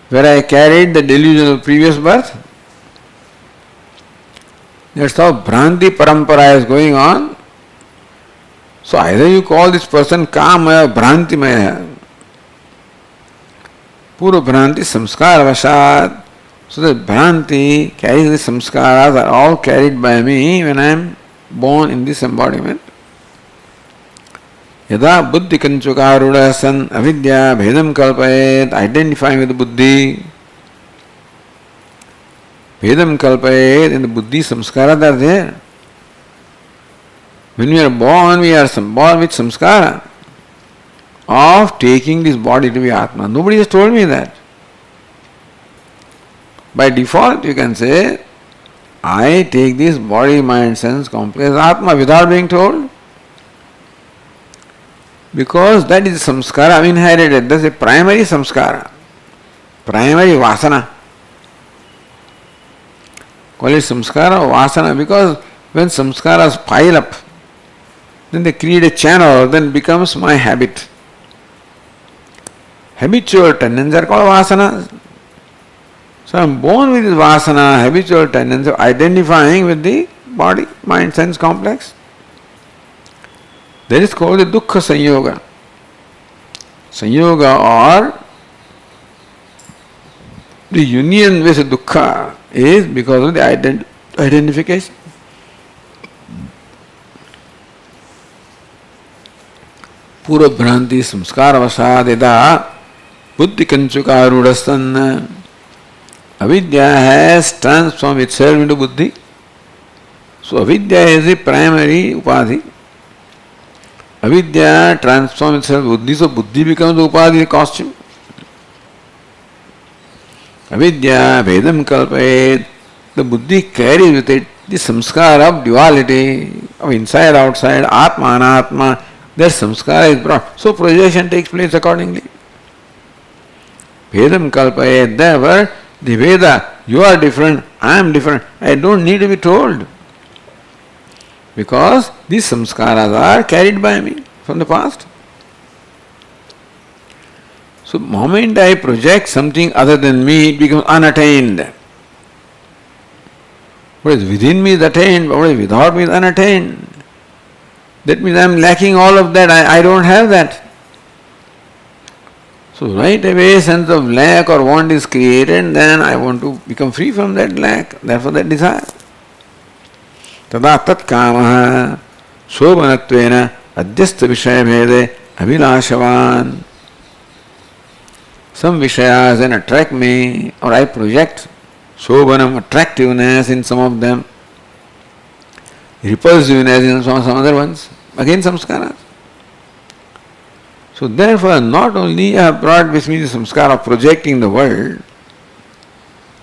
Where I carried the delusion of previous birth. That's how bhranti parampara is going on. So either you call this person Kamaya, Bhrantimaya. Purva Bhranti Samskara Vashat. So the Bhranti carries the samskaras are all carried by me when I am born in this embodiment. Yada buddhi kanchukaruda san avidya bhedam kalpayet, identifying with the buddhi. Bhedam kalpayet, and the buddhi samskaras are there. When we are born born with samskara of taking this body to be Atma. Nobody has told me that. By default, you can say, I take this body, mind, sense complex Atma without being told. Because that is samskara I've inherited. That's a primary samskara, primary vasana. Call it samskara or vasana because when samskaras pile up, then they create a channel, then becomes my habit. Habitual tendencies are called vasanas. So I am born with this vasana, habitual tendency of identifying with the body, mind, sense complex. That is called the dukkha sanyoga. Sanyoga or the union with dukkha is because of the identification. Pura bhranti samskara vasadeda buddhi kanchukarudasan. Avidya has transformed itself into buddhi. So avidya is the primary upadhi. Avidya transforms itself into buddhi, so buddhi becomes the upadhi, the costume. Avidya vedam kalpayet, the buddhi carries with it the samskara of duality, of inside, outside, atma, anatma. That samskara is brought. So projection takes place accordingly. Vedam kalpayet, therefore the Veda, you are different, I am different. I don't need to be told. Because these samskaras are carried by me from the past. So, the moment I project something other than me, it becomes unattained. What is within me is attained, but what is without me is unattained. That means I am lacking all of that, I don't have that. So right away sense of lack or want is created, then I want to become free from that lack, therefore that desire. Tada tat kamaha shobhanatvena adhyastha vishaya bhede abhilashavan. Some vishayas then attract me, or I project shobhanam, attractiveness in some of them, repulsiveness in some other ones, again samskaras. So therefore, not only I have brought with me the samskara of projecting the world,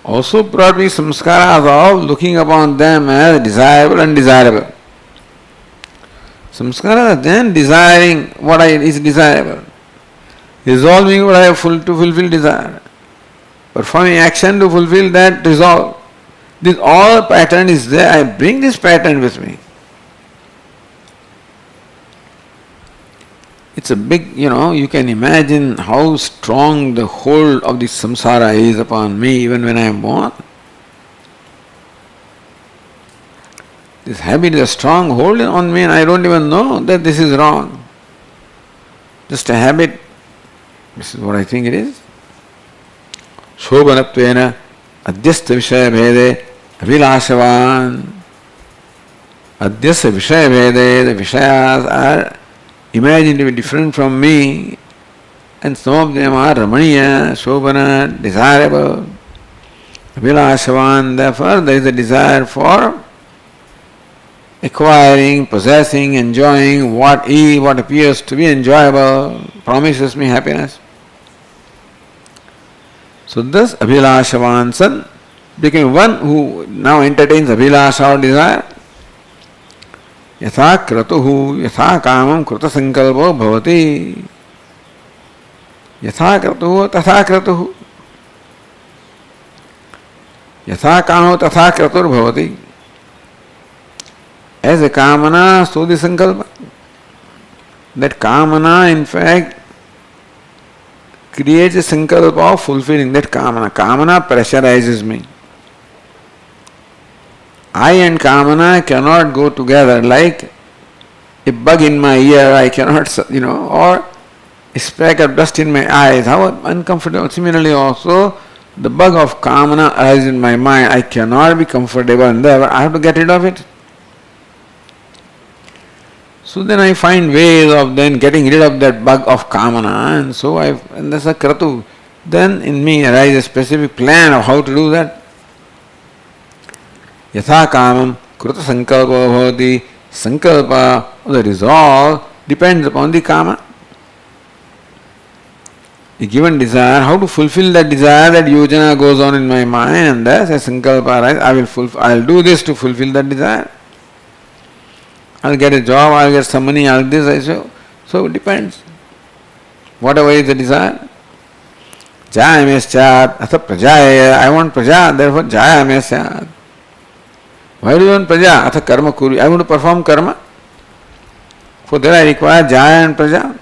also brought me samskaras of looking upon them as desirable and undesirable. Samskaras are then desiring what is desirable, resolving what I have to fulfill desire, performing action to fulfill that resolve. This all pattern is there, I bring this pattern with me. It's a big, you can imagine how strong the hold of this samsara is upon me even when I am born. This habit is a strong hold on me and I don't even know that this is wrong. Just a habit. This is what I think it is. Shobhanatvena adhyastha vishaya bhede abhilashavan. Adhyastha vishaya bhede, the vishayas are imagined to be different from me, and some of them are ramaniya, shobhana, desirable, abhilashavan. Therefore, there is a desire for acquiring, possessing, enjoying what appears to be enjoyable, promises me happiness. So thus abhilashavan san became one who now entertains abhilasha or desire. यथा क्रतुः यथा कामं कृत संकल्पो भवति यथा क्रतुः तथा क्रतुः यथा कामो तथा क्रतुर्भवति. As a kamana, so the sankalpa. That kamana in fact creates a sankalpa of fulfilling that kamana. Kamana pressurizes me. I and kamana cannot go together like a bug in my ear, I cannot, or a speck of dust in my eyes, how uncomfortable. Similarly also, the bug of kamana arises in my mind, I cannot be comfortable and therefore I have to get rid of it. So then I find ways of then getting rid of that bug of kamana, and that's a kratu. Then in me arises a specific plan of how to do that. Yatha kamam kruta sankalpa bhavati. Sankalpa, the resolve, depends upon the kama. The given desire, how to fulfill that desire, that yojana goes on in my mind, and thus a sankalpa arises. I will do this to fulfill that desire. I will get a job, I will get some money, I will this, so it depends. Whatever is the desire. Jayame syat, atha prajaya, I want praja, therefore jayame syat. Why do you want praja? Atha karma kuri, I want to perform karma. For that I require jaya and praja.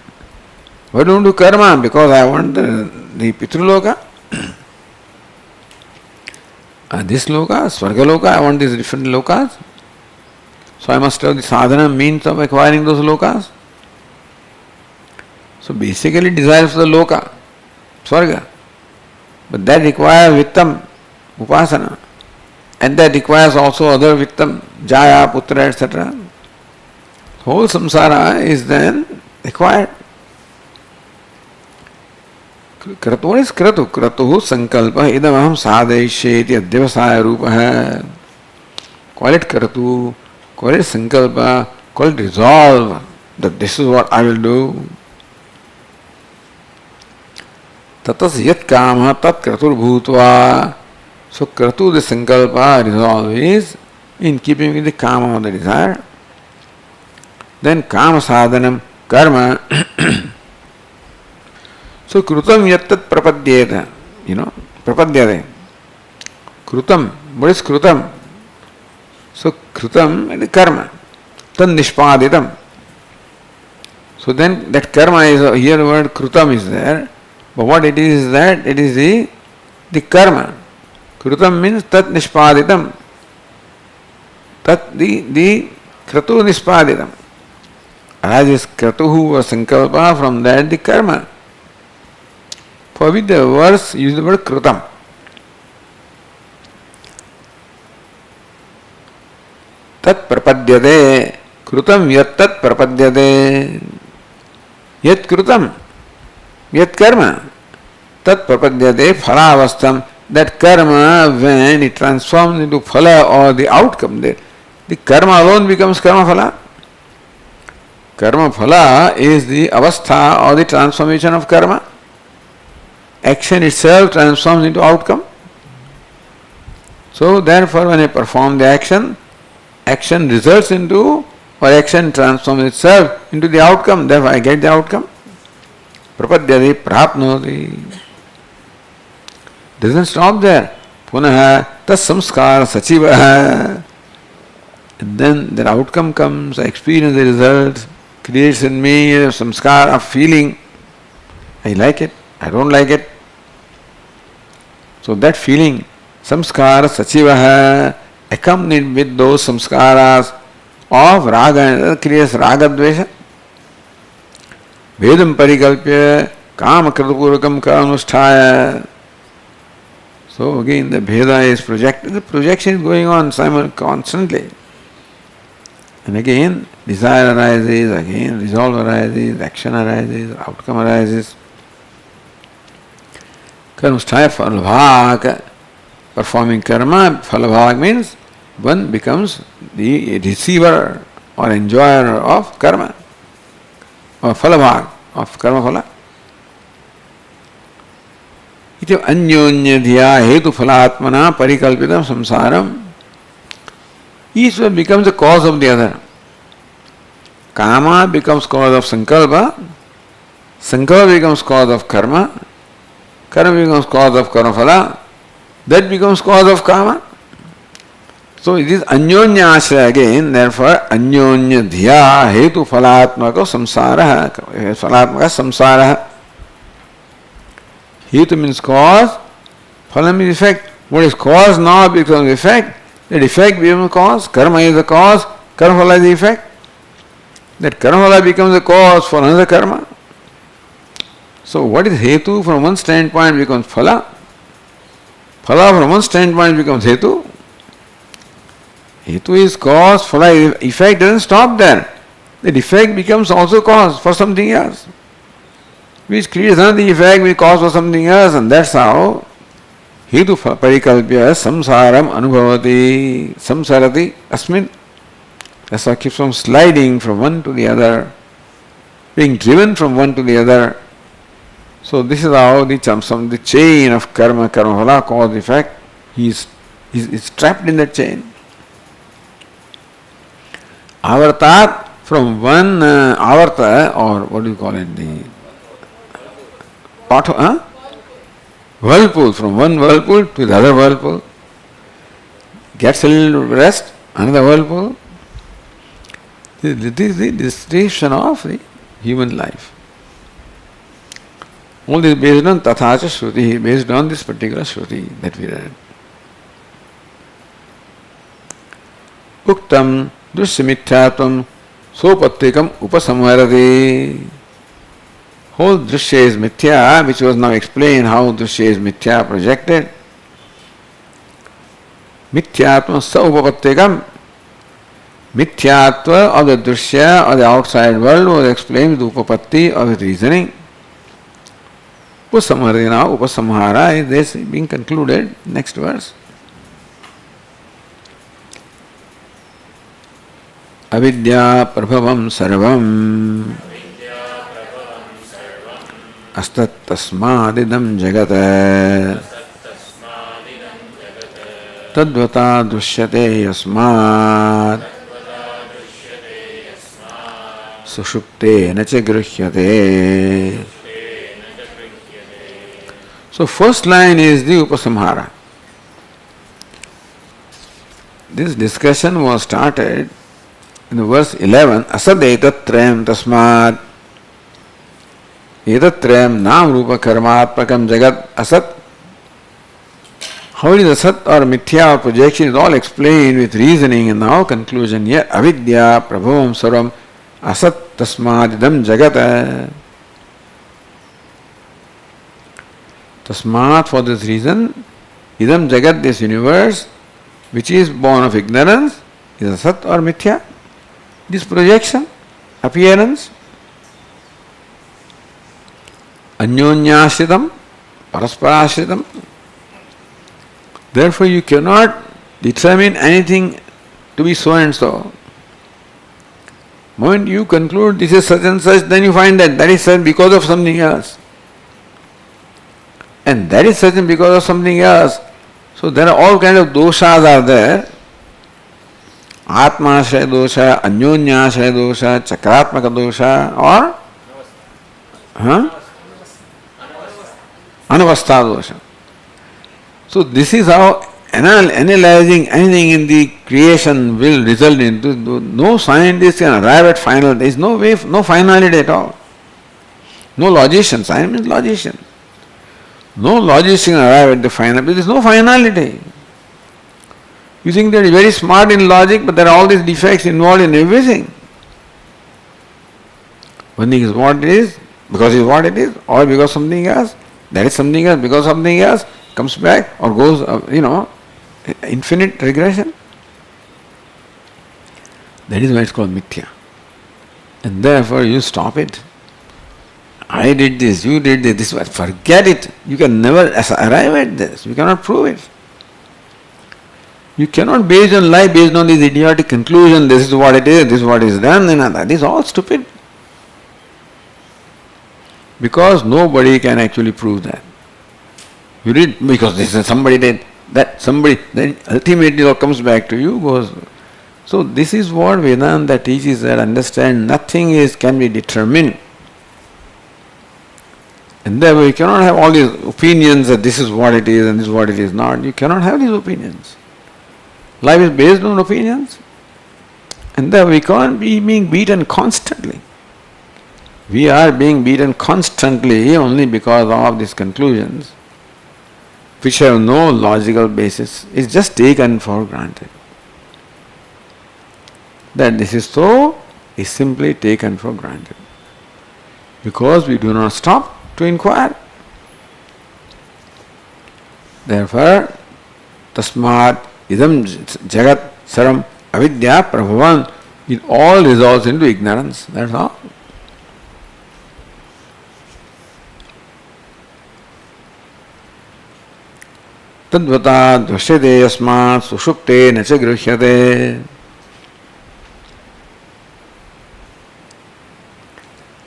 Why do you do karma? Because I want the pitruloka. This loka, swarga loka, I want these different lokas. So I must have the sadhana means of acquiring those lokas. So basically desires for the loka, swarga. But that requires vittam, upasana. And that requires also other vittam, jaya, putra, etc. Whole samsara is then acquired. Kratu, what is kratu? Kratu sankalpa idam aham sadhaishyeti adyavasaya rupa. Call it kratu, call it sankalpa, call it resolve that this is what I will do. Tatas yat kama tat kratur bhutva. So kratu, the sankalpa, resolve is in keeping with the kama of the desire. Then kama sadhanam, karma. So krutam yattat prapadyeta, prapadyate. Krutam, what is krutam? So krutam is karma. Tad nishpaditam. So then that karma is, here the word krutam is there. But what it is that? It is the karma. Krutam means tat nishpaditam. Tat the kratu nishpaditam. Arises kratuhu or sankalpa, from that the karma. For which the verse uses the word krutam. Tat prapadyate. Krutam yat tat prapadyate. Yat krutam. Yat karma. Tat prapadyate phalavastam. That karma, when it transforms into phala or the outcome, the karma alone becomes karma phala. Karma phala is the avastha or the transformation of karma. Action itself transforms into outcome. So therefore when I perform the action results into, or action transforms itself into the outcome, therefore I get the outcome. Prapadyati prapnoti. Doesn't stop there. Punaha tas samskara sachiva. And then the outcome comes, I experience the result, creates in me a samskara, a feeling. I like it, I don't like it. So that feeling, samskara sachivaha, accompanied with those samskaras of raga, creates raga dvesha. Vedam parikalpya, kama kratapurvakam karanusthaya. So again the Bheda is projected, the projection is going on constantly. And again desire arises, again resolve arises, action arises, outcome arises. Karmasthaya phalabhag, performing karma, phalabhag means one becomes the receiver or enjoyer of karma, or phalabhag of karma phala. Iti anyonya dhiya hetu phalatmana parikalpitam samsaram. Each one becomes the cause of the other. Kama becomes cause of sankalpa, sankalpa becomes cause of karma, karma becomes cause of karma phala, that becomes cause of kama. So it is anyonya ashraya again, therefore anyonya dhiya hetu phalatmaka samsara, phalatmaka samsara. Hetu means cause, phala means effect. What is cause now becomes effect, that effect becomes cause, karma is the cause, karma phala is the effect. that karma becomes a cause for another karma. So what is hetu from one standpoint becomes phala. Phala from one standpoint becomes hetu. Hetu is cause, phala effect doesn't stop there. The effect becomes also cause for something else, which creates another effect which cause for something else, and that's how hetu parikalpya samsaram anubhavati samsarati asmin. That's how it keeps on sliding from one to the other, being driven from one to the other. So this is how the chain of karma phala, cause, effect, is trapped in that chain. Avartat, from one avarta, or what do you call it, the whirlpool, from one whirlpool to the other whirlpool, gets a little rest, another whirlpool. This is the description of the human life. All this based on Tathacha Shruti, based on this particular Shruti that we read. Uktam Drishyamithyatvam Sopattikam Upasamharati. Whole Drishya is Mithya, which was now explained how Drishya is Mithya projected. Mithyatvam Saupapattikam. Mithyatva of the Drishya or the outside world was explained with Upapatti of his reasoning. Upasamharina, Upasamhara is this being concluded. Next verse. Avidya prabhavam sarvam astat tasmadidam jagata tadvata dushyate yasmat sushupte nacha gruhyate. So first line is the Upasamhara. This discussion was started in the verse 11. Asad etatrayam tasmat etatrayam nam rupa karmatmakam jagat asat. How it is asat or mithya or projection is all explained with reasoning and now conclusion. Yet avidya prabhavam sarvam asat tasmat idam jagata. Tasmat, for this reason, idam jagat, this universe, which is born of ignorance, is asat or mithya. This projection, appearance, anyonyashritam, parasparashritam. Therefore, you cannot determine anything to be so and so. Moment you conclude this is such and such, then you find that that is such because of something else. And that is certain because of something else. So there are all kinds of doshas are there. Atma-ashraya dosha, Anyonyashraya dosha, Chakratmaka dosha, or Anavastha dosha. So this is how analyzing anything in the creation will result into. No scientist can arrive at final. There is no way, no finality at all. No logician. Science means logician. No logician arrive at the final, but there is no finality. You think that you are very smart in logic, but there are all these defects involved in everything. One thing is what it is, because it is what it is, or because something else, that is something else, because something else comes back or goes, infinite regression. That is why it's called mithya. And therefore you stop it. I did this, you did this, forget it. You can never arrive at this. You cannot prove it. You cannot base your life based on this idiotic conclusion, this is what it is, this is what is done, and that is all stupid. Because nobody can actually prove that. You did because this is somebody did, that somebody, then ultimately it all comes back to you, goes. So this is what Vedanta teaches, that understand nothing can be determined. And therefore you cannot have all these opinions that this is what it is and this is what it is not. You cannot have these opinions. Life is based on opinions. And therefore we can't be being beaten constantly. We are being beaten constantly only because of these conclusions, which have no logical basis. It's just taken for granted. That this is so, is simply taken for granted. Because we do not stop to inquire. Therefore, tasmat idam jagat saram avidya prabhavan, it all resolves into ignorance. That's all. Tadvata dvashyate yasmat sushupte nacha gruhyate.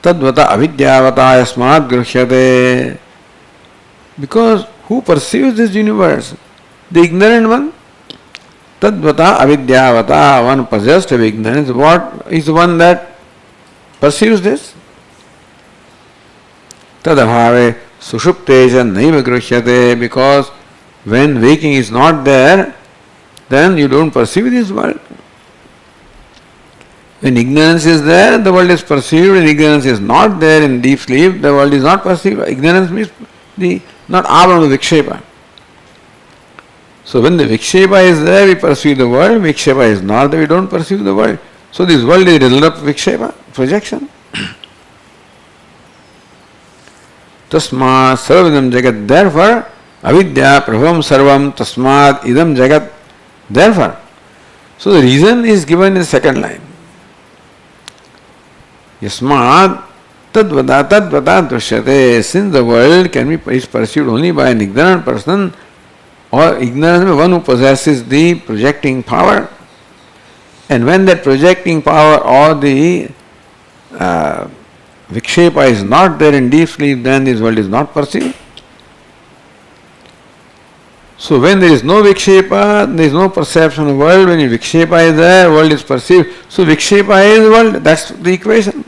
Tadvata avidyavata yasmat gruhyate. Because who perceives this universe? The ignorant one. Tadvata avidyavata, one possessed of ignorance. What is the one that perceives this? Tadabhave sushupteja naiva gruhyate, because when waking is not there, then you don't perceive this world. When ignorance is there, the world is perceived. When ignorance is not there in deep sleep, the world is not perceived. Ignorance means the not avana vikshepa. So when the vikshepa is there, we perceive the world. Vikshepa is not there, we don't perceive the world. So this world is a result of vikshepa, projection. Tasmat sarvam jagat. Therefore, avidya prabhavam sarvam tasmat idam jagat. Therefore. So the reason is given in the second line. Yasmat tadvata dvashyate. Since the world is perceived only by an ignorant person, or ignorant one who possesses the projecting power, and when that projecting power or the vikshepa is not there in deep sleep, then this world is not perceived. So when there is no vikshepa, there is no perception of the world. When vikshepa is there, world is perceived. So vikshepa is world. That's the equation.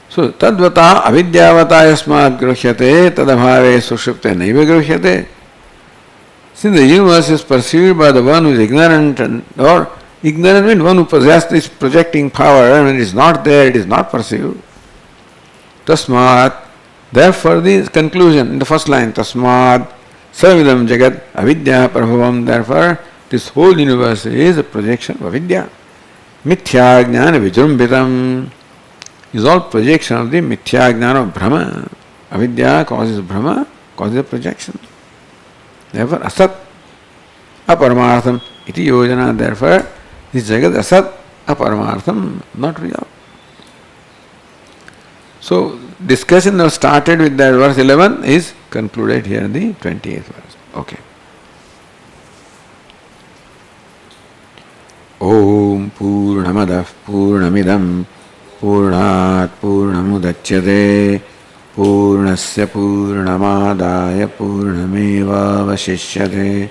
So tadvata avidyavata yasmat gruhyate tadabhave sushupte naiva gruhyate. Since the universe is perceived by the one who is ignorant, or ignorant means one who possesses this projecting power, and when it is not there, it is not perceived. Tasmat, therefore the conclusion in the first line, tasmat sarvidam jagat avidya prabhavam, therefore this whole universe is a projection of avidya. Mithya jnana vijrumbitam is all projection of the mithya jnana of Brahma. Avidya causes Brahma, causes a projection. Therefore, asat aparamartham iti yojana. Therefore, this jagat asat aparamartham, not real. So, discussion now started with that verse 11 is concluded here in the 28th verse. Okay. Om Purnamadah Purnamidam Purnat Purnamudachyate Purnasya Purnamadaya Purnameva Vashishyate.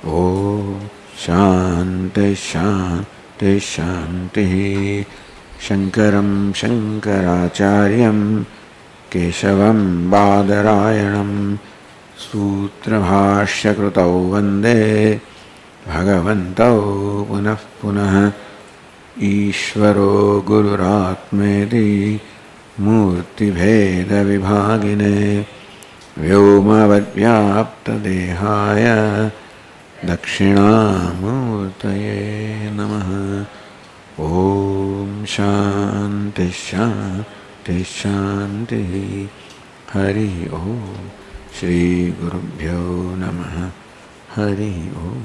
Om Shanti Shanti Shanti. Shankaram Shankaracharyam Keshavam Badarayanam Sutrabhashya Krutau Vande Bhagavantau Punah Punah Ishvaro Gururatmedi Murti Bheda Vibhagine Vyomavadvyapta Dehaya Dakshinamurtaye Namaha. Om Shanti Shanti Shanti. Hari Om. Shri Gurubhyo Namaha. Hari Om.